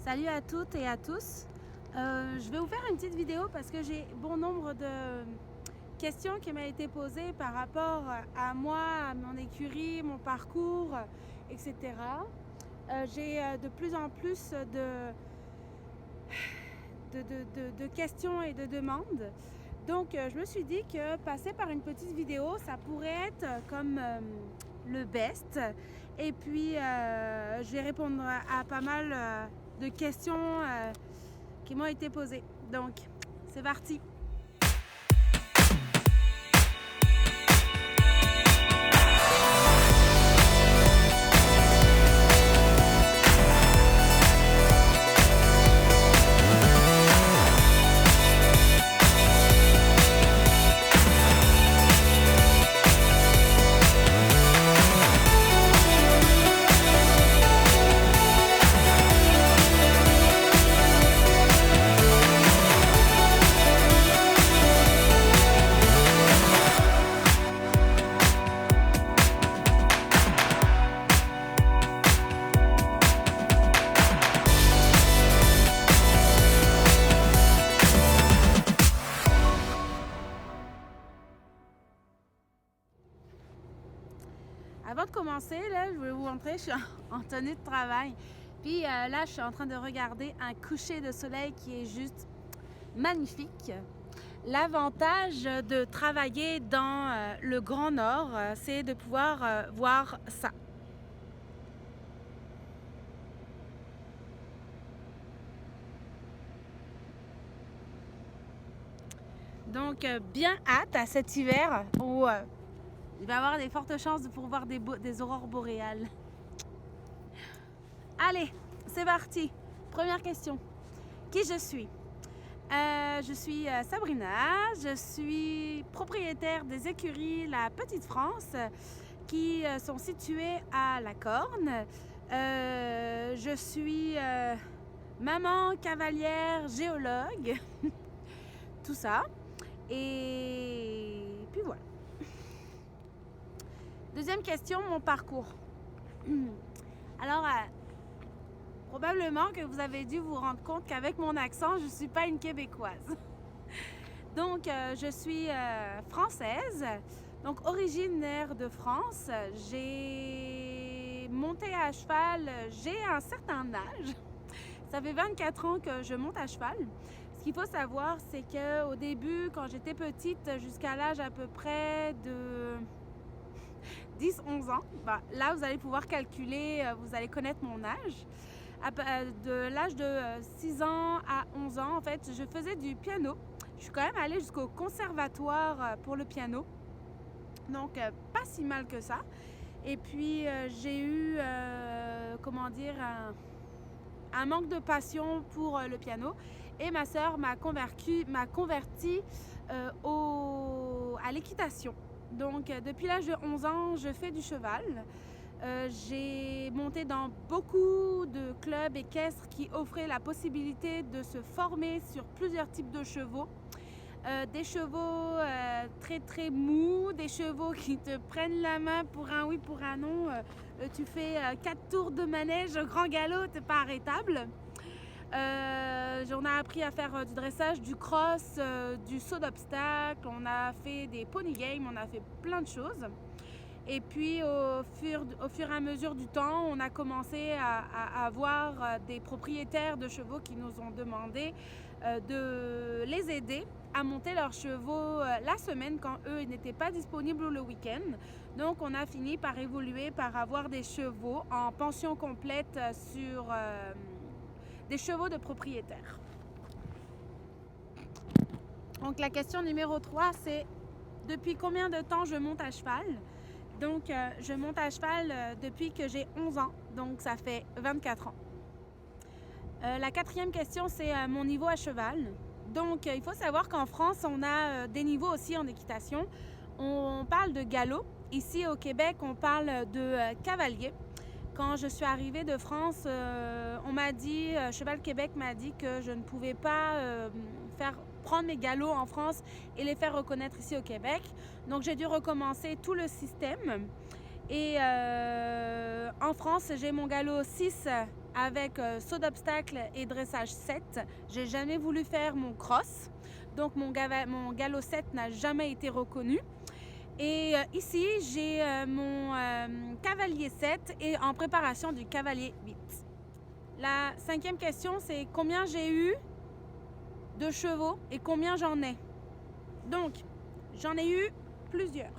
Salut à toutes et à tous. Je vais vous faire une petite vidéo parce que j'ai bon nombre de questions qui m'ont été posées par rapport à moi, à mon écurie, mon parcours, etc. J'ai de plus en plus de questions et de demandes. Donc je me suis dit que passer par une petite vidéo, ça pourrait être comme le best. Et puis je vais répondre à pas mal de questions qui m'ont été posées. Donc c'est parti. Avant de commencer, là, je vais vous montrer, je suis en tenue de travail. Puis là, je suis en train de regarder un coucher de soleil qui est juste magnifique. L'avantage de travailler dans le Grand Nord, c'est de pouvoir voir ça. Donc, bien hâte à cet hiver où il va y avoir des fortes chances de pouvoir voir des aurores boréales. Allez, c'est parti. Première question. Qui je suis? Je suis Sabrina, je suis propriétaire des écuries La Petite France qui sont situées à La Corne. Je suis maman, cavalière, géologue, tout ça. Et puis voilà. Deuxième question, mon parcours. Alors, probablement que vous avez dû vous rendre compte qu'avec mon accent, je ne suis pas une Québécoise. Donc, je suis française, donc originaire de France. J'ai monté à cheval, j'ai un certain âge. Ça fait 24 ans que je monte à cheval. Ce qu'il faut savoir, c'est qu'au début, quand j'étais petite, jusqu'à l'âge à peu près de 10-11 ans, là, vous allez pouvoir calculer, vous allez connaître mon âge. De l'âge de 6 ans à 11 ans, en fait, je faisais du piano. Je suis quand même allée jusqu'au conservatoire pour le piano. Donc, pas si mal que ça. Et puis, j'ai eu, un manque de passion pour le piano. Et ma sœur m'a converti à l'équitation. Donc, depuis l'âge de 11 ans, je fais du cheval. J'ai monté dans beaucoup de clubs équestres qui offraient la possibilité de se former sur plusieurs types de chevaux. Des chevaux très très mous, des chevaux qui te prennent la main pour un oui, pour un non. Tu fais 4 tours de manège au grand galop, t'es pas arrêtable. On a appris à faire du dressage, du cross, du saut d'obstacle, on a fait des pony games, on a fait plein de choses. Et puis au fur et à mesure du temps, on a commencé à avoir des propriétaires de chevaux qui nous ont demandé de les aider à monter leurs chevaux la semaine quand eux n'étaient pas disponibles le week-end. Donc on a fini par évoluer, par avoir des chevaux en pension complète sur des chevaux de propriétaires. Donc la question numéro 3, c'est depuis combien de temps je monte à cheval? Donc je monte à cheval depuis que j'ai 11 ans, donc ça fait 24 ans. La quatrième question, c'est mon niveau à cheval. Donc il faut savoir qu'en France, on a des niveaux aussi en équitation. On parle de galop. Ici au Québec, on parle de cavalier. Quand je suis arrivée de France, on m'a dit, Cheval Québec m'a dit que je ne pouvais pas prendre mes galops en France et les faire reconnaître ici au Québec. Donc j'ai dû recommencer tout le système. Et en France, j'ai mon galop 6 avec saut d'obstacle et dressage 7. J'ai jamais voulu faire mon cross, donc mon galop 7 n'a jamais été reconnu. Et ici, j'ai mon cavalier 7 et en préparation du cavalier 8. La 5e question, c'est combien j'ai eu de chevaux et combien j'en ai. Donc, j'en ai eu plusieurs.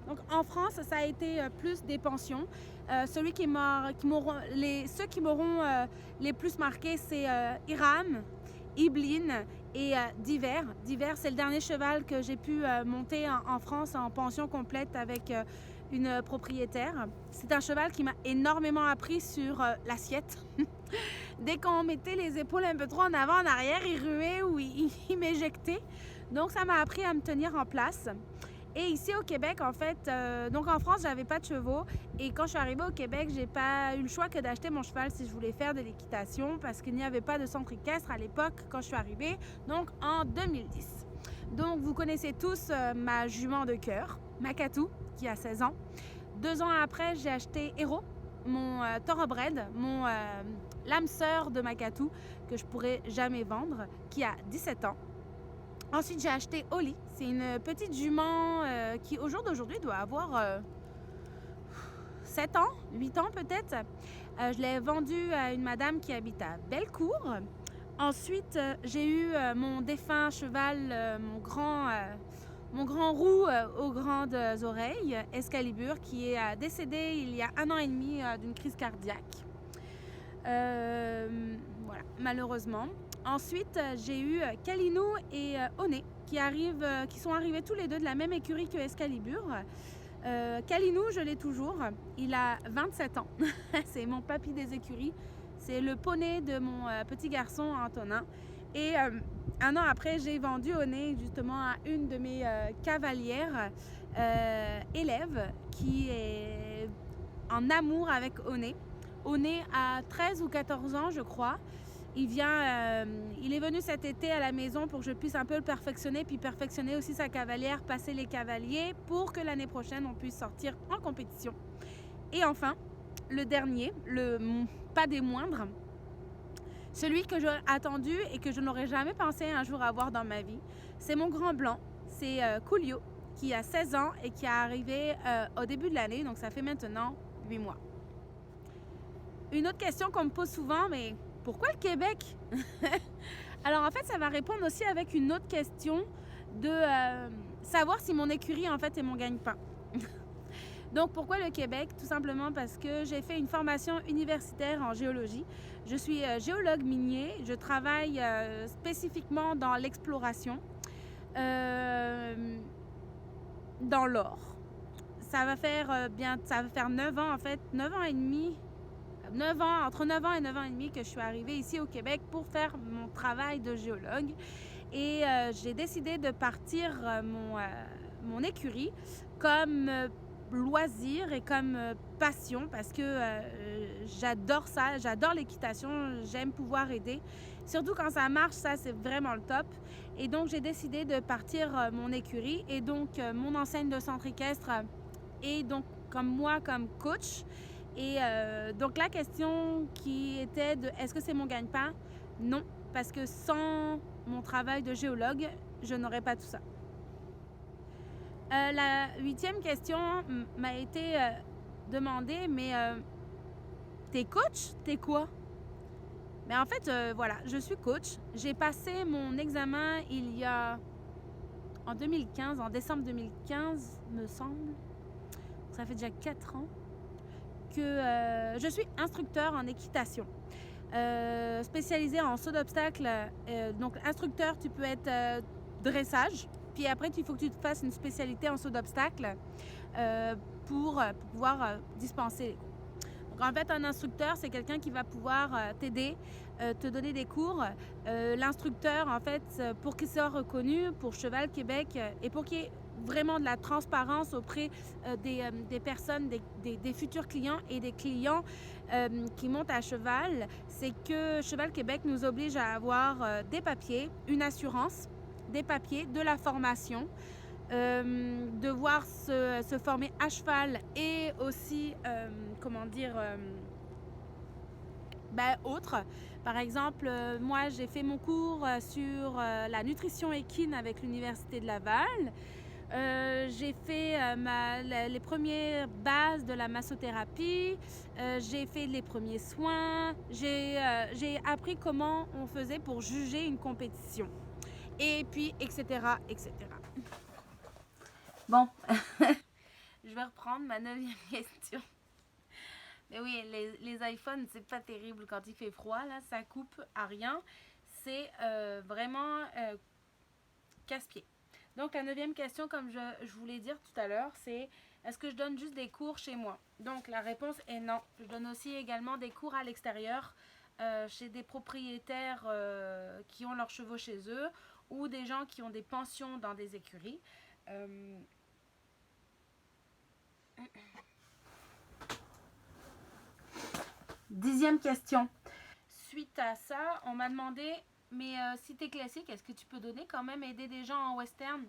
Donc, en France, ça a été plus des pensions. Ceux qui m'auront les plus marqué, c'est Hiram, Ibline et Diver. Diver, c'est le dernier cheval que j'ai pu monter en France en pension complète avec une propriétaire. C'est un cheval qui m'a énormément appris sur l'assiette. Dès qu'on mettait les épaules un peu trop en avant, en arrière, il ruait ou il m'éjectait. Donc, ça m'a appris à me tenir en place. Et ici au Québec, en fait, donc en France, j'avais pas de chevaux. Et quand je suis arrivée au Québec, j'ai pas eu le choix que d'acheter mon cheval si je voulais faire de l'équitation parce qu'il n'y avait pas de centre équestre à l'époque quand je suis arrivée, donc en 2010. Donc vous connaissez tous ma jument de cœur, Makatou, qui a 16 ans. 2 ans après, j'ai acheté Hero, mon thoroughbred, l'âme sœur de Makatou, que je pourrais jamais vendre, qui a 17 ans. Ensuite, j'ai acheté Oli. C'est une petite jument qui, au jour d'aujourd'hui, doit avoir 7 ans, 8 ans peut-être. Je l'ai vendue à une madame qui habite à Bellecour. Ensuite, j'ai eu mon défunt cheval, mon grand roux aux grandes oreilles, Excalibur, qui est décédé il y a 1 an et demi d'une crise cardiaque. Voilà, malheureusement. Ensuite, j'ai eu Kalinou et Oné qui sont arrivés tous les deux de la même écurie que Excalibur. Kalinou, je l'ai toujours. Il a 27 ans. C'est mon papy des écuries. C'est le poney de mon petit garçon Antonin. Et 1 an après, j'ai vendu Oné justement à une de mes cavalières élèves qui est en amour avec Oné. Oné a 13 ou 14 ans, je crois. Il est venu cet été à la maison pour que je puisse un peu le perfectionner, puis perfectionner aussi sa cavalière, passer les cavaliers pour que l'année prochaine, on puisse sortir en compétition. Et enfin, le dernier, pas des moindres, celui que j'ai attendu et que je n'aurais jamais pensé un jour avoir dans ma vie, c'est mon grand blanc, c'est Coolio, qui a 16 ans et qui est arrivé au début de l'année, donc ça fait maintenant 8 mois. Une autre question qu'on me pose souvent, mais pourquoi le Québec? Alors en fait, ça va répondre aussi avec une autre question de savoir si mon écurie en fait est mon gagne-pain. Donc pourquoi le Québec? Tout simplement parce que j'ai fait une formation universitaire en géologie. Je suis géologue minier, je travaille spécifiquement dans l'exploration, dans l'or. Ça va faire 9 ans en fait, 9 ans et demi. Entre 9 ans et 9 ans et demi que je suis arrivée ici au Québec pour faire mon travail de géologue. Et j'ai décidé de partir mon écurie comme loisir et comme passion parce que j'adore ça, j'adore l'équitation, j'aime pouvoir aider. Surtout quand ça marche, ça c'est vraiment le top. Et donc j'ai décidé de partir mon écurie et donc mon enseigne de centre équestre et donc comme coach. Et donc la question qui était de est-ce que c'est mon gagne-pain? Non, parce que sans mon travail de géologue, je n'aurais pas tout ça. La 8e question m'a été demandée, mais t'es coach? T'es quoi? Mais en fait, voilà, je suis coach. J'ai passé mon examen en 2015, en décembre 2015, me semble. Ça fait déjà 4 ans. Que je suis instructeur en équitation, spécialisée en saut d'obstacle. Donc instructeur, tu peux être dressage, puis après il faut que tu te fasses une spécialité en saut d'obstacle pour pouvoir dispenser les cours. Donc en fait, un instructeur, c'est quelqu'un qui va pouvoir t'aider, te donner des cours. L'instructeur, en fait, pour qu'il soit reconnu pour Cheval Québec et pour qu'il y ait vraiment de la transparence auprès des personnes, des futurs clients et des clients qui montent à cheval, c'est que Cheval Québec nous oblige à avoir des papiers, une assurance, des papiers, de la formation, devoir se former à cheval et aussi, comment dire, autres. Par exemple, moi j'ai fait mon cours sur la nutrition équine avec l'Université de Laval. J'ai fait les premières bases de la massothérapie, j'ai fait les premiers soins, j'ai appris comment on faisait pour juger une compétition. Et puis, etc., etc. Bon, je vais reprendre ma 9e question. Mais oui, les iPhones, c'est pas terrible quand il fait froid, là, ça coupe à rien. C'est vraiment casse-pied. Donc la 9e question, comme je voulais dire tout à l'heure, c'est est-ce que je donne juste des cours chez moi? Donc la réponse est non. Je donne aussi également des cours à l'extérieur, chez des propriétaires qui ont leurs chevaux chez eux ou des gens qui ont des pensions dans des écuries. 10e question. Suite à ça, on m'a demandé, mais si t'es classique, est-ce que tu peux donner quand même aider des gens en western?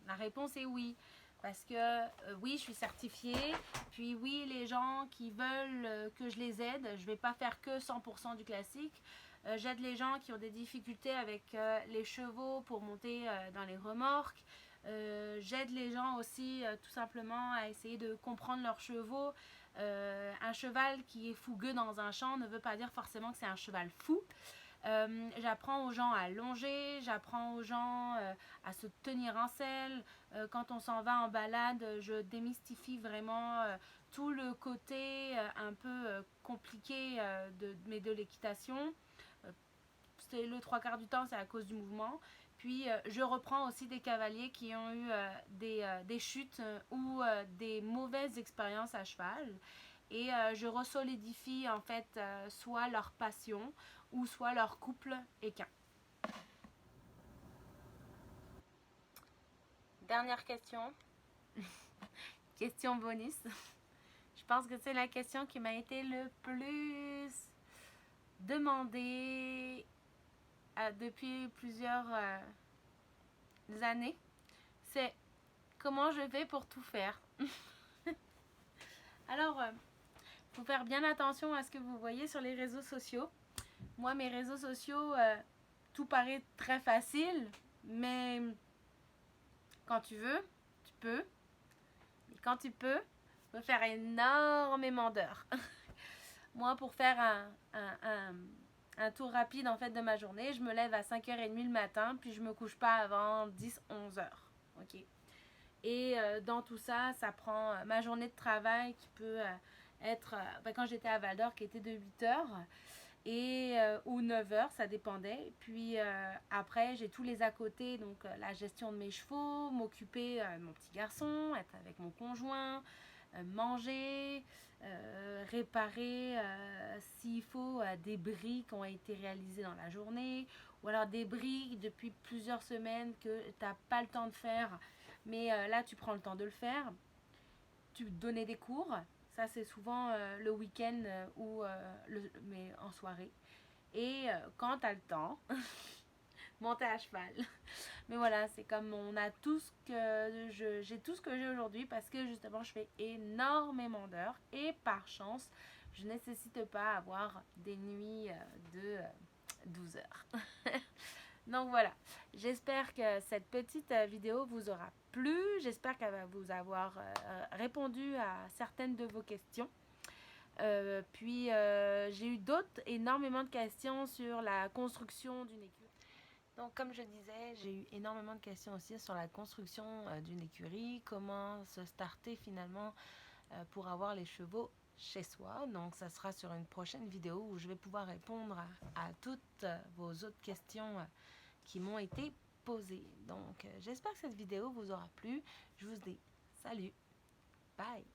La réponse est oui. Parce que oui, je suis certifiée. Puis oui, les gens qui veulent que je les aide, je ne vais pas faire que 100% du classique. J'aide les gens qui ont des difficultés avec les chevaux pour monter dans les remorques. J'aide les gens aussi tout simplement à essayer de comprendre leurs chevaux. Un cheval qui est fougueux dans un champ ne veut pas dire forcément que c'est un cheval fou. J'apprends aux gens à longer, j'apprends aux gens à se tenir en selle. Quand on s'en va en balade, je démystifie vraiment tout le côté un peu compliqué de l'équitation. C'est le 3/4 du temps, c'est à cause du mouvement. Puis je reprends aussi des cavaliers qui ont eu des chutes ou des mauvaises expériences à cheval. Et je resolidifie en fait soit leur passion ou soit leur couple équin. Dernière question. Question bonus. Je pense que c'est la question qui m'a été le plus demandée depuis plusieurs années. C'est comment je fais pour tout faire. Alors, faut faire bien attention à ce que vous voyez sur les réseaux sociaux. Moi, mes réseaux sociaux, tout paraît très facile, mais quand tu veux, tu peux. Et quand tu peux faire énormément d'heures. Moi, pour faire un tour rapide en fait de ma journée, je me lève à 5h30 le matin, puis je me couche pas avant 10-11h. Ok. Et dans tout ça, ça prend ma journée de travail qui peut être, quand j'étais à Val d'Or, qui était de 8h et ou 9h, ça dépendait. Puis après, j'ai tous les à côté, donc la gestion de mes chevaux, m'occuper de mon petit garçon, être avec mon conjoint, manger, réparer s'il faut des bris qui ont été réalisés dans la journée, ou alors des bris depuis plusieurs semaines que tu n'as pas le temps de faire, mais là tu prends le temps de le faire. Tu donnais des cours, ça c'est souvent le week-end ou mais en soirée. Et quand tu as le temps, monter à cheval. Mais voilà, c'est comme on a tout ce que j'ai tout ce que j'ai aujourd'hui parce que justement je fais énormément d'heures et par chance, je ne nécessite pas avoir des nuits de 12 heures. Donc voilà, j'espère que cette petite vidéo vous aura plu. J'espère qu'elle va vous avoir répondu à certaines de vos questions. Puis j'ai eu énormément de questions sur la construction d'une écurie. Donc comme je disais, j'ai eu énormément de questions aussi sur la construction d'une écurie, comment se starter finalement pour avoir les chevaux chez soi. Donc ça sera sur une prochaine vidéo où je vais pouvoir répondre à toutes vos autres questions qui m'ont été posées. Donc j'espère que cette vidéo vous aura plu. Je vous dis salut, bye!